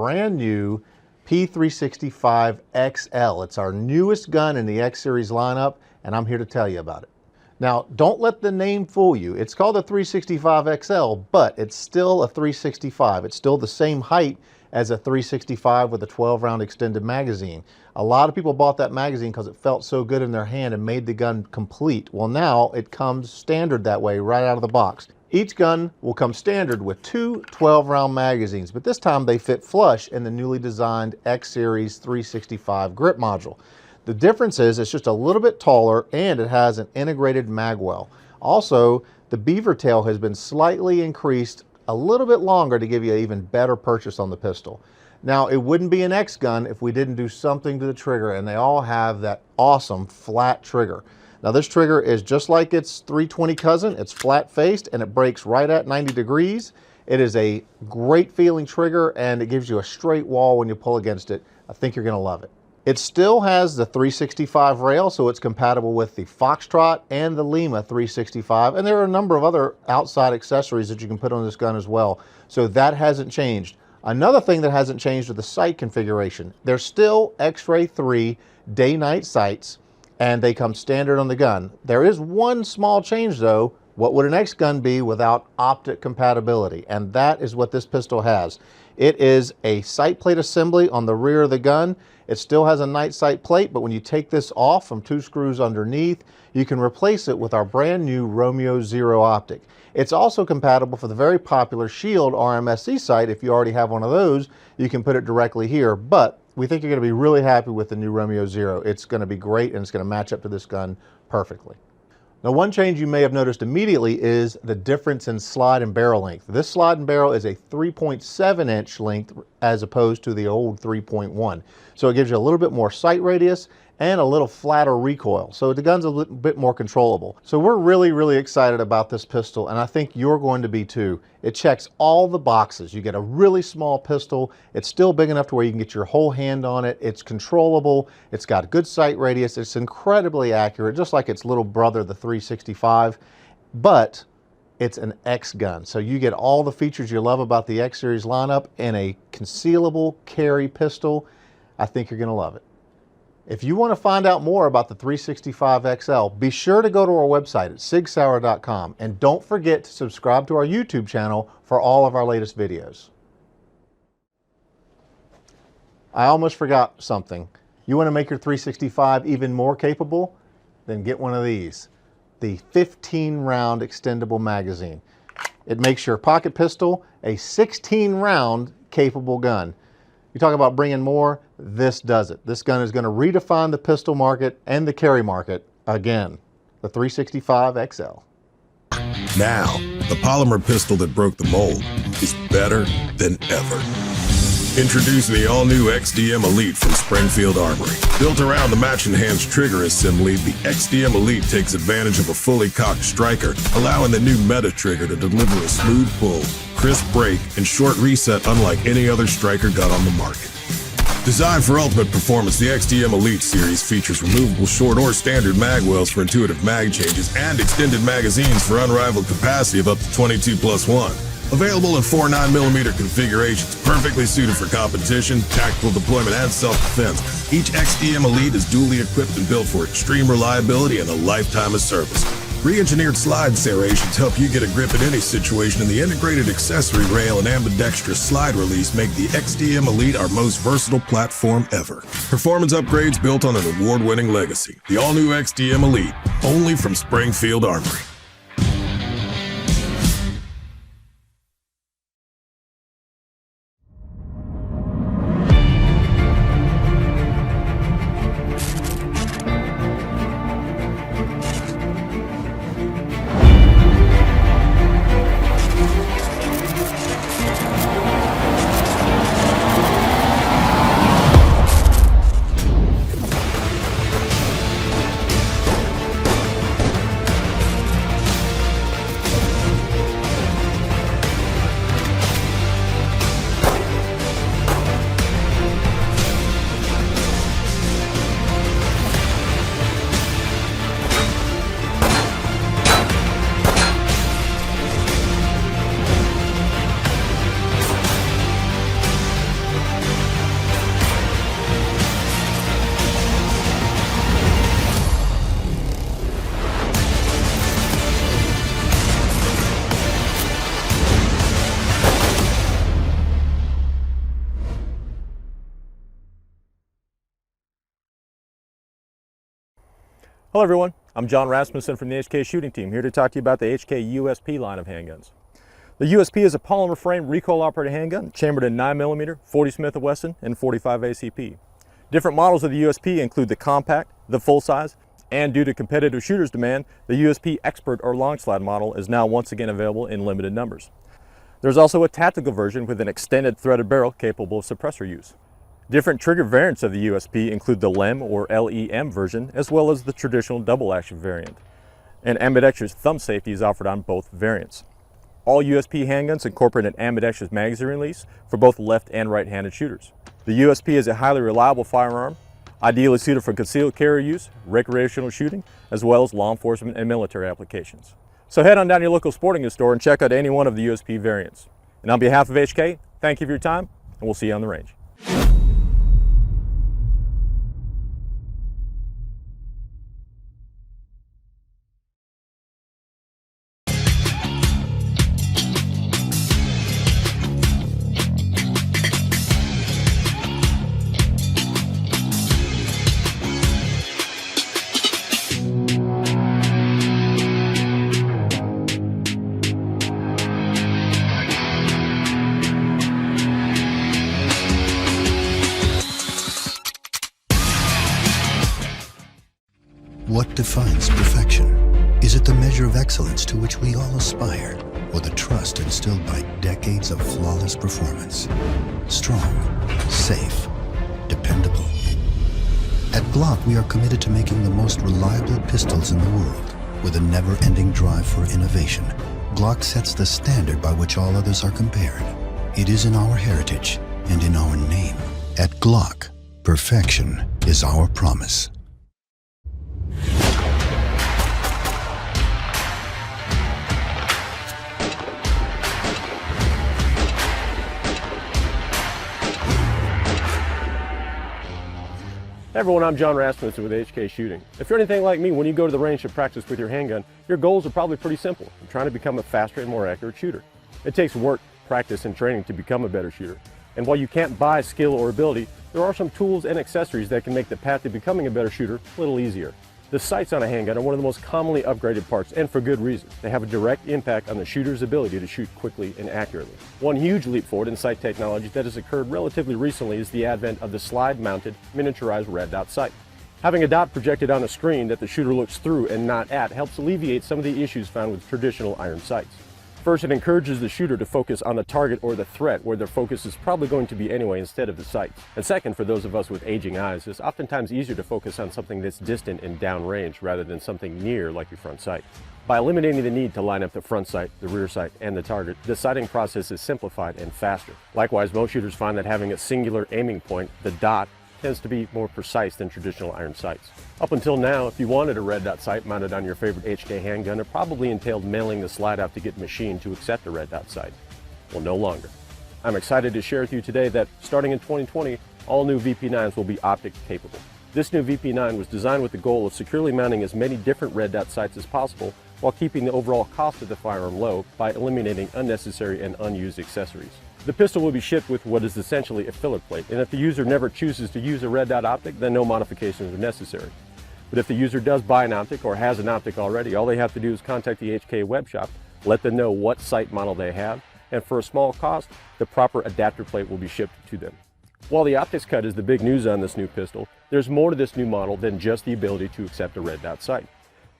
brand new P365 XL. It's our newest gun in the X series lineup, and I'm here to tell you about it. Now, don't let the name fool you. It's called a 365 XL, but it's still a 365. It's still the same height as a 365 with a 12-round extended magazine. A lot of people bought that magazine because it felt so good in their hand and made the gun complete. Well, now it comes standard that way right out of the box. Each gun will come standard with two 12-round magazines, but this time they fit flush in the newly designed X Series 365 grip module. The difference is it's just a little bit taller and it has an integrated mag well. Also, the beaver tail has been slightly increased a little bit longer to give you an even better purchase on the pistol. Now, it wouldn't be an X gun if we didn't do something to the trigger, and they all have that awesome flat trigger. Now, this trigger is just like its 320 cousin. It's flat faced and it breaks right at 90 degrees. It is a great feeling trigger and it gives you a straight wall when you pull against it. I think you're gonna love it. It still has the 365 rail, so it's compatible with the Foxtrot and the Lima 365, and there are a number of other outside accessories that you can put on this gun as well, so that hasn't changed. Another thing that hasn't changed is the sight configuration. They're still X-Ray 3 day-night sights, and they come standard on the gun. There is one small change though. What would an X gun be without optic compatibility? And that is what this pistol has. It is a sight plate assembly on the rear of the gun. It still has a night sight plate, but when you take this off from two screws underneath, you can replace it with our brand new Romeo Zero optic. It's also compatible for the very popular Shield RMSC sight. If you already have one of those, you can put it directly here, but we think you're going to be really happy with the new Romeo Zero. It's going to be great and it's going to match up to this gun perfectly. Now, one change you may have noticed immediately is the difference in slide and barrel length. This slide and barrel is a 3.7 inch length as opposed to the old 3.1. So it gives you a little bit more sight radius and a little flatter recoil. So the gun's a little bit more controllable. So we're really excited about this pistol, and I think you're going to be too. It checks all the boxes. You get a really small pistol. It's still big enough to where you can get your whole hand on it. It's controllable. It's got good sight radius. It's incredibly accurate, just like its little brother, the 365, but it's an X gun. So you get all the features you love about the X series lineup in a concealable carry pistol. I think you're gonna love it. If you want to find out more about the 365 XL, be sure to go to our website at sigsauer.com, and don't forget to subscribe to our YouTube channel for all of our latest videos. I almost forgot something. You want to make your 365 even more capable? Then get one of these, the 15-round extendable magazine. It makes your pocket pistol a 16-round capable gun. You talk about bringing more, this does it. This gun is going to redefine the pistol market and the carry market again. The 365 XL. Now, the polymer pistol that broke the mold is better than ever. Introducing the all-new XDm Elite from Springfield Armory. Built around the match-enhanced trigger assembly, the XDm Elite takes advantage of a fully cocked striker, allowing the new Meta trigger to deliver a smooth pull, crisp break, and short reset unlike any other striker gun on the market. Designed for ultimate performance, the XDm Elite series features removable short or standard mag wells for intuitive mag changes and extended magazines for unrivaled capacity of up to 22+1. Available in 4 9mm configurations, perfectly suited for competition, tactical deployment, and self-defense. Each XDm Elite is duly equipped and built for extreme reliability and a lifetime of service. Re-engineered slide serrations help you get a grip in any situation, and the integrated accessory rail and ambidextrous slide release make the XDm Elite our most versatile platform ever. Performance upgrades built on an award-winning legacy. The all-new XDm Elite, only from Springfield Armory. Hello everyone, I'm John Rasmussen from the HK Shooting Team, here to talk to you about the HK USP line of handguns. The USP is a polymer frame recoil operated handgun chambered in 9mm, 40 Smith & Wesson, and 45 ACP. Different models of the USP include the compact, the full size, and due to competitive shooters' demand, the USP Expert or long slide model is now once again available in limited numbers. There's also a tactical version with an extended threaded barrel capable of suppressor use. Different trigger variants of the USP include the LEM or LEM version, as well as the traditional double action variant. And ambidextrous thumb safety is offered on both variants. All USP handguns incorporate an ambidextrous magazine release for both left and right-handed shooters. The USP is a highly reliable firearm, ideally suited for concealed carry use, recreational shooting, as well as law enforcement and military applications. So head on down to your local sporting goods store and check out any one of the USP variants. And on behalf of HK, thank you for your time, and we'll see you on the range. What defines perfection? Is it the measure of excellence to which we all aspire, or the trust instilled by decades of flawless performance? Strong, safe, dependable. At GLOCK, we are committed to making the most reliable pistols in the world. With a never-ending drive for innovation, GLOCK sets the standard by which all others are compared. It is in our heritage and in our name. At GLOCK, perfection is our promise. Hey everyone, I'm John Rasmussen with HK Shooting. If you're anything like me, when you go to the range to practice with your handgun, your goals are probably pretty simple. You're trying to become a faster and more accurate shooter. It takes work, practice, and training to become a better shooter. And while you can't buy skill or ability, there are some tools and accessories that can make the path to becoming a better shooter a little easier. The sights on a handgun are one of the most commonly upgraded parts, and for good reason. They have a direct impact on the shooter's ability to shoot quickly and accurately. One huge leap forward in sight technology that has occurred relatively recently is the advent of the slide-mounted, miniaturized red dot sight. Having a dot projected on a screen that the shooter looks through and not at helps alleviate some of the issues found with traditional iron sights. First, it encourages the shooter to focus on the target or the threat where their focus is probably going to be anyway instead of the sights. And second, for those of us with aging eyes, it's oftentimes easier to focus on something that's distant and downrange rather than something near like your front sight. By eliminating the need to line up the front sight, the rear sight, and the target, the sighting process is simplified and faster. Likewise, most shooters find that having a singular aiming point, the dot, tends to be more precise than traditional iron sights. Up until now, if you wanted a red dot sight mounted on your favorite HK handgun, it probably entailed mailing the slide out to get machined to accept a red dot sight. Well, no longer. I'm excited to share with you today that starting in 2020, all new VP9s will be optic capable. This new VP9 was designed with the goal of securely mounting as many different red dot sights as possible while keeping the overall cost of the firearm low by eliminating unnecessary and unused accessories. The pistol will be shipped with what is essentially a filler plate, and if the user never chooses to use a red dot optic, then no modifications are necessary. But if the user does buy an optic or has an optic already, all they have to do is contact the HK web shop, let them know what sight model they have, and for a small cost, the proper adapter plate will be shipped to them. While the optics cut is the big news on this new pistol, there's more to this new model than just the ability to accept a red dot sight.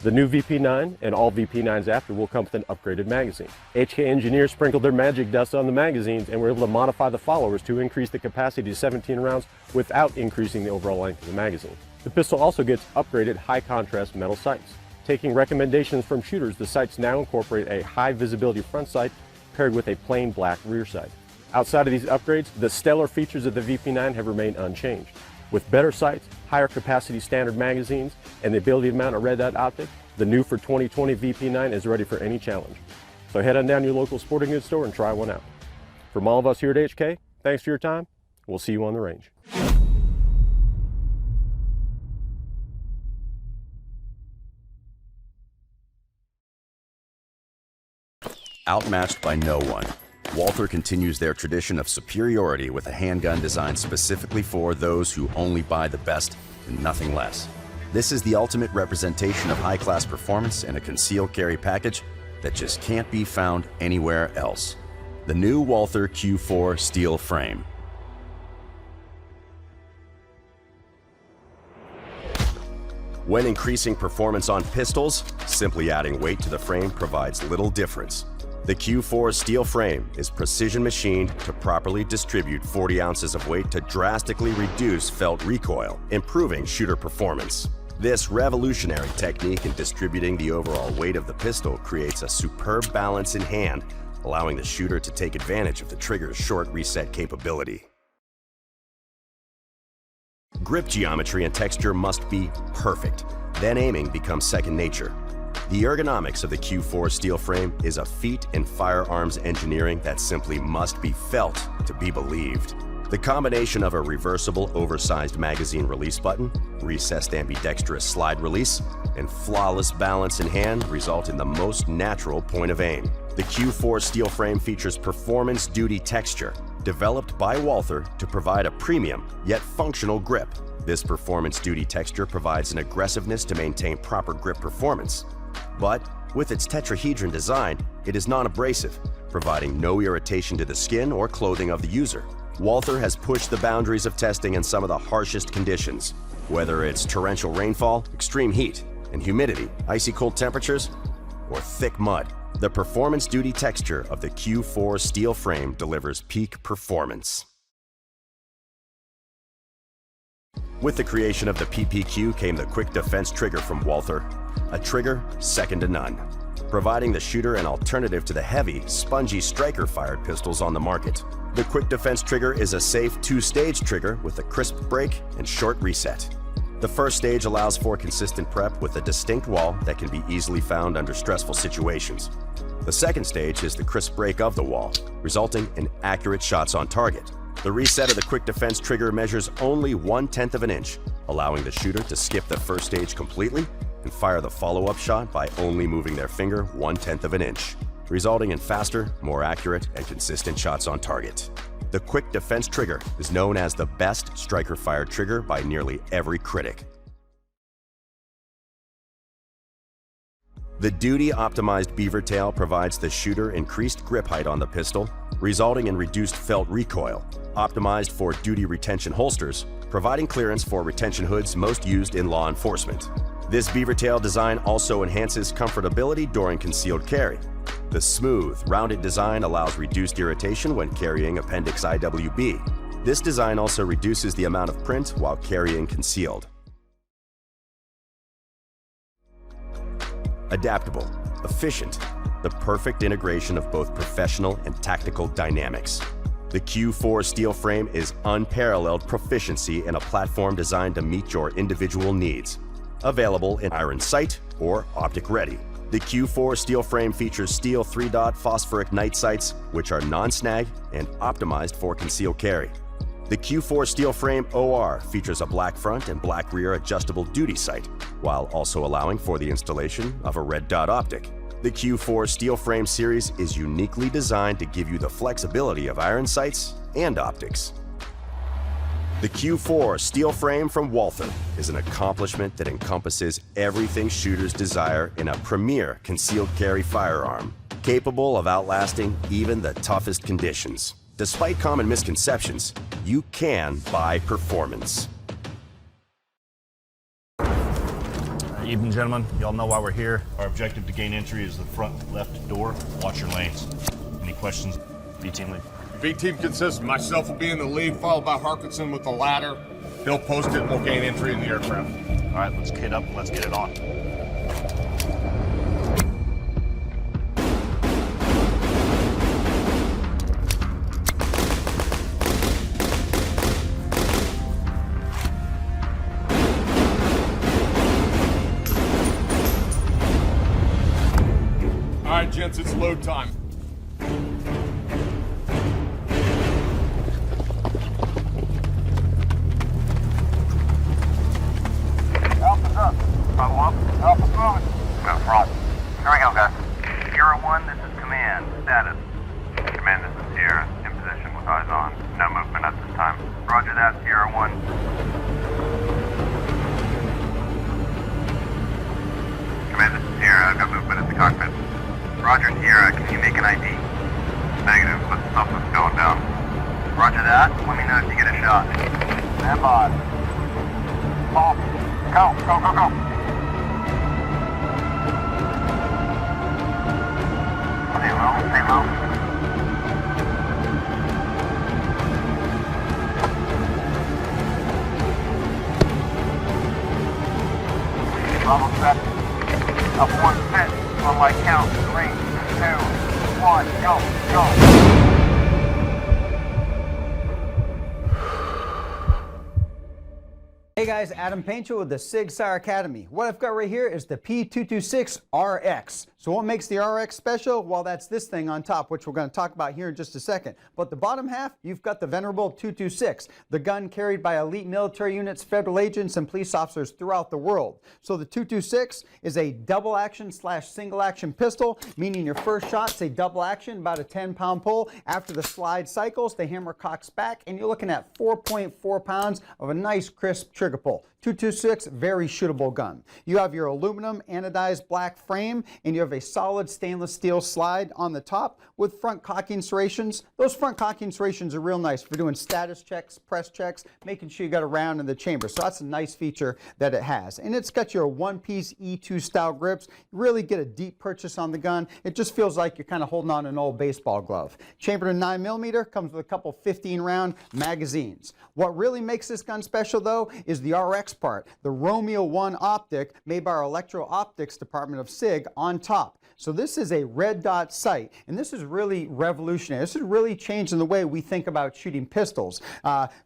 The new VP9 and all VP9s after will come with an upgraded magazine. HK engineers sprinkled their magic dust on the magazines and were able to modify the followers to increase the capacity to 17 rounds without increasing the overall length of the magazine. The pistol also gets upgraded high contrast metal sights. Taking recommendations from shooters, the sights now incorporate a high visibility front sight paired with a plain black rear sight. Outside of these upgrades, the stellar features of the VP9 have remained unchanged. With better sights, higher capacity standard magazines, and the ability to mount a red dot optic, the new for 2020 VP9 is ready for any challenge. So head on down to your local sporting goods store and try one out. From all of us here at HK, thanks for your time. We'll see you on the range. Outmatched by no one, Walther continues their tradition of superiority with a handgun designed specifically for those who only buy the best and nothing less. This is the ultimate representation of high-class performance in a concealed carry package that just can't be found anywhere else. The new Walther Q4 steel frame. When increasing performance on pistols, simply adding weight to the frame provides little difference. The Q4 steel frame is precision machined to properly distribute 40 ounces of weight to drastically reduce felt recoil, improving shooter performance. This revolutionary technique in distributing the overall weight of the pistol creates a superb balance in hand, allowing the shooter to take advantage of the trigger's short reset capability. Grip geometry and texture must be perfect, then aiming becomes second nature. The ergonomics of the Q4 steel frame is a feat in firearms engineering that simply must be felt to be believed. The combination of a reversible oversized magazine release button, recessed ambidextrous slide release, and flawless balance in hand result in the most natural point of aim. The Q4 steel frame features performance duty texture, developed by Walther to provide a premium yet functional grip. This performance duty texture provides an aggressiveness to maintain proper grip performance. But with its tetrahedron design, it is non-abrasive, providing no irritation to the skin or clothing of the user. Walther has pushed the boundaries of testing in some of the harshest conditions, whether it's torrential rainfall, extreme heat and humidity, icy cold temperatures, or thick mud. The performance duty texture of the Q4 steel frame delivers peak performance. With the creation of the PPQ came the quick defense trigger from Walther, a trigger second to none, providing the shooter an alternative to the heavy, spongy striker-fired pistols on the market. The quick defense trigger is a safe two-stage trigger with a crisp break and short reset. The first stage allows for consistent prep with a distinct wall that can be easily found under stressful situations. The second stage is the crisp break of the wall, resulting in accurate shots on target. The reset of the quick defense trigger measures only 1/10 of an inch, allowing the shooter to skip the first stage completely and fire the follow-up shot by only moving their finger 1/10 of an inch, resulting in faster, more accurate, and consistent shots on target. The quick defense trigger is known as the best striker-fired trigger by nearly every critic. The duty-optimized beaver tail provides the shooter increased grip height on the pistol, resulting in reduced felt recoil, optimized for duty retention holsters, providing clearance for retention hoods most used in law enforcement. This beaver tail design also enhances comfortability during concealed carry. The smooth, rounded design allows reduced irritation when carrying Appendix IWB. This design also reduces the amount of print while carrying concealed. Adaptable, efficient, the perfect integration of both professional and tactical dynamics. The Q4 steel frame is unparalleled proficiency in a platform designed to meet your individual needs. Available in iron sight or optic ready. The Q4 steel frame features steel 3-dot phosphoric night sights, which are non-snag and optimized for concealed carry. The Q4 steel frame OR features a black front and black rear adjustable duty sight, while also allowing for the installation of a red dot optic. The Q4 steel frame series is uniquely designed to give you the flexibility of iron sights and optics. The Q4 steel frame from Walther is an accomplishment that encompasses everything shooters desire in a premier concealed carry firearm, capable of outlasting even the toughest conditions. Despite common misconceptions, you can buy performance. Evening, gentlemen. Y'all know why we're here. Our objective to gain entry is the front left door. Watch your lanes. Any questions? B-team lead. B-team consists of myself will be in the lead, followed by Harkinson with the ladder. He'll post it and we'll gain entry in the aircraft. All right, let's kit up and let's get it on. All right, gents, it's load time. Alpha's up. Bravo up. Alpha's moving. No problem. Here we go, guys. Sierra 1, this is Command. Status. Command, this is Sierra. In position with eyes on. No movement at this time. Roger that, Sierra 1. an ID. Negative, but something's going down. Roger that. Let me know if you get a shot. Stand by. Off. Go, go, go, go. Stay low, stay low. Bravo set. Up 1 set on my count. 3, 2, 1, go, go. Hey guys, Adam Painter with the Sig Sauer Academy. What I've got right here is the P226 RX. So what makes the RX special? Well, that's this thing on top, which we're going to talk about here in just a second. But the bottom half, you've got the venerable 226, the gun carried by elite military units, federal agents, and police officers throughout the world. So the 226 is a double action / single action pistol, meaning your first shot's a double action, about a 10-pound pull. After the slide cycles, the hammer cocks back, and you're looking at 4.4 pounds of a nice crisp trigger pull. 226, very shootable gun. You have your aluminum anodized black frame, and you have a solid stainless steel slide on the top with front cocking serrations. Those front cocking serrations are real nice for doing status checks, press checks, making sure you got a round in the chamber. So that's a nice feature that it has. And it's got your one-piece E2 style grips. You really get a deep purchase on the gun. It just feels like you're kind of holding on an old baseball glove. Chambered in 9mm, comes with a couple 15-round magazines. What really makes this gun special though is the RX part, the Romeo 1 optic made by our electro-optics department of SIG on top. So this is a red dot sight, and this is really revolutionary. This is really changing the way we think about shooting pistols.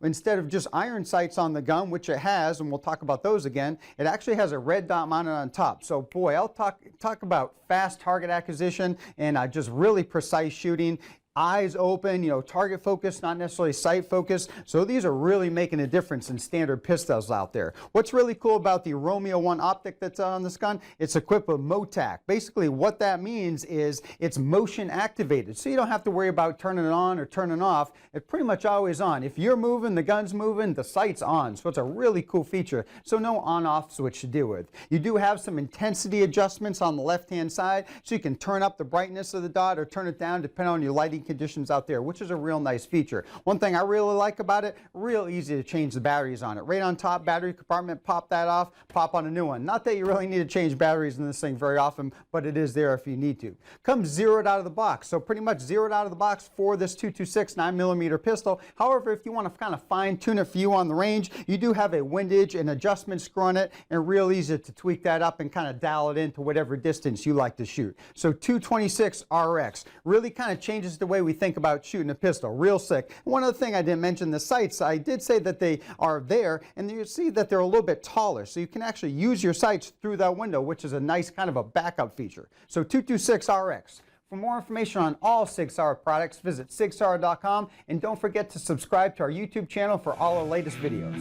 Instead of just iron sights on the gun, which it has, and we'll talk about those again, it actually has a red dot mounted on top. So boy, I'll talk about fast target acquisition and just really precise shooting. Eyes open, you know, target focus, not necessarily sight focus. So these are really making a difference in standard pistols out there. What's really cool about the Romeo 1 optic that's on this gun, it's equipped with MOTAC. Basically what that means is it's motion activated. So you don't have to worry about turning it on or turning off. It's pretty much always on. If you're moving, the gun's moving, the sight's on. So it's a really cool feature. So no on-off switch to deal with. You do have some intensity adjustments on the left-hand side, so you can turn up the brightness of the dot or turn it down depending on your lighting conditions out there, which is a real nice feature. One thing I really like about it, real easy to change the batteries on it. Right on top, battery compartment, pop that off, pop on a new one. Not that you really need to change batteries in this thing very often, but it is there if you need to. Comes zeroed out of the box, so pretty much zeroed out of the box for this 226 9mm pistol. However, if you want to kind of fine tune it for you on the range, you do have a windage and adjustment screw on it, and real easy to tweak that up and kind of dial it into whatever distance you like to shoot. So 226 RX really kind of changes the way we think about shooting a pistol. Real sick. One other thing I didn't mention, the sights. I did say that they are there, and you see that they're a little bit taller, so you can actually use your sights through that window, which is a nice kind of a backup feature. So 226 RX. For more information on all Sig Sauer products, visit sigsauer.com, and don't forget to subscribe to our YouTube channel for all our latest videos.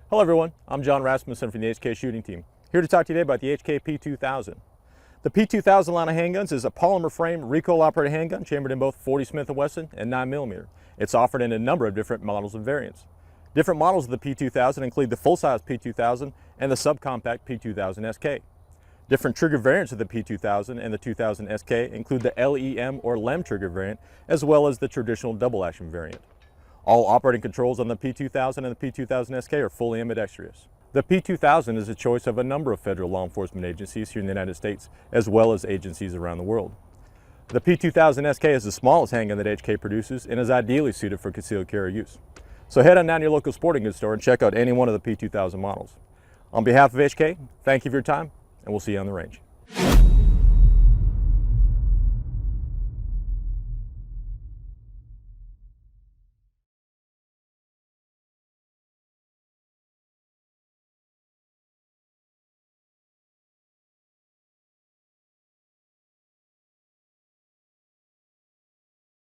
Hello everyone, I'm John Rasmussen from the HK shooting team, here to talk to you today about the HK P2000. The P2000 line of handguns is a polymer frame recoil operated handgun chambered in both 40 Smith & Wesson and 9mm. It's offered in a number of different models and variants. Different models of the P2000 include the full-size P2000 and the subcompact P2000 SK. Different trigger variants of the P2000 and the 2000 SK include the LEM or LEM trigger variant, as well as the traditional double action variant. All operating controls on the P2000 and the P2000 SK are fully ambidextrous. The P2000 is a choice of a number of federal law enforcement agencies here in the United States, as well as agencies around the world. The P2000 SK is the smallest handgun that HK produces and is ideally suited for concealed carry use. So head on down to your local sporting goods store and check out any one of the P2000 models. On behalf of HK, thank you for your time, and we'll see you on the range.